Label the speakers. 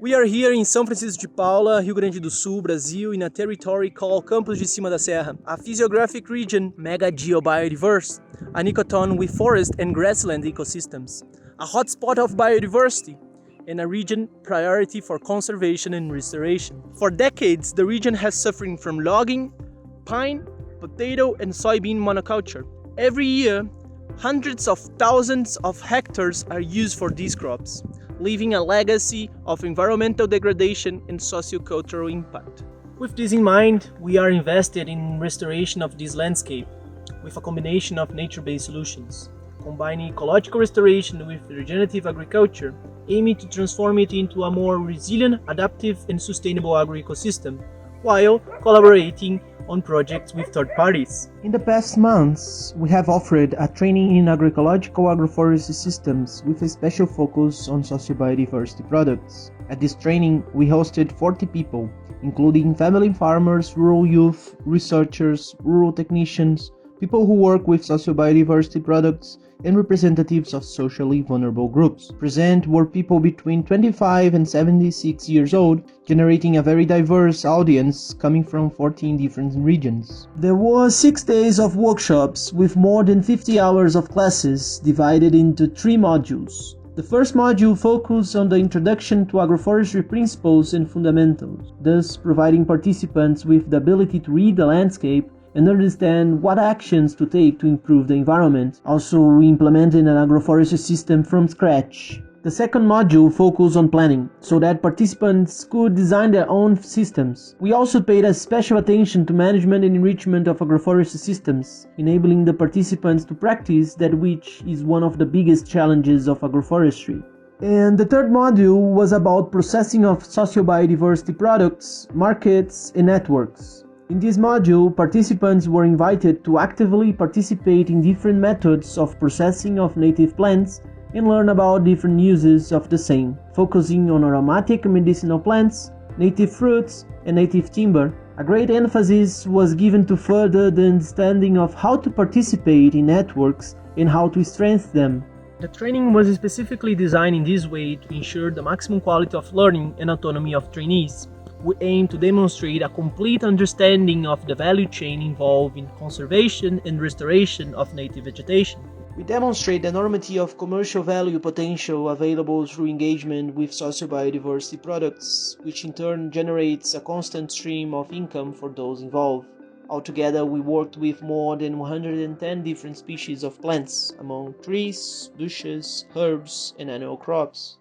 Speaker 1: We are here in São Francisco de Paula, Rio Grande do Sul, Brazil, in a territory called Campos de Cima da Serra, a physiographic region mega geobiodiverse, an ecoton with forest and grassland ecosystems, a hotspot of biodiversity, and a region priority for conservation and restoration. For decades, the region has suffered from logging, pine, potato, and soybean monoculture. Every year, hundreds of thousands of hectares are used for these crops, leaving a legacy of environmental degradation and socio-cultural impact. With this in mind, we are invested in restoration of this landscape with a combination of nature-based solutions, combining ecological restoration with regenerative agriculture, aiming to transform it into a more resilient, adaptive, and sustainable agroecosystem, while collaborating on projects with third parties.
Speaker 2: In the past months, we have offered a training in agroecological agroforestry systems with a special focus on socio-biodiversity products. At this training, we hosted 40 people, including family farmers, rural youth, researchers, rural technicians, people who work with socio-biodiversity products, and representatives of socially vulnerable groups. Present were people between 25 and 76 years old, generating a very diverse audience coming from 14 different regions. There were 6 days of workshops with more than 50 hours of classes divided into 3 modules. The first module focused on the introduction to agroforestry principles and fundamentals, thus providing participants with the ability to read the landscape and understand what actions to take to improve the environment. Also, we implemented an agroforestry system from scratch. The second module focused on planning, so that participants could design their own systems. We also paid a special attention to management and enrichment of agroforestry systems, enabling the participants to practice that, which is one of the biggest challenges of agroforestry. And the third module was about processing of socio-biodiversity products, markets, and networks. In this module, participants were invited to actively participate in different methods of processing of native plants and learn about different uses of the same, focusing on aromatic and medicinal plants, native fruits, and native timber. A great emphasis was given to further the understanding of how to participate in networks and how to strengthen them.
Speaker 1: The training was specifically designed in this way to ensure the maximum quality of learning and autonomy of trainees. We aim to demonstrate a complete understanding of the value chain involved in conservation and restoration of native vegetation.
Speaker 2: We demonstrate the enormity of commercial value potential available through engagement with socio-biodiversity products, which in turn generates a constant stream of income for those involved. Altogether, we worked with more than 110 different species of plants, among trees, bushes, herbs, and annual crops.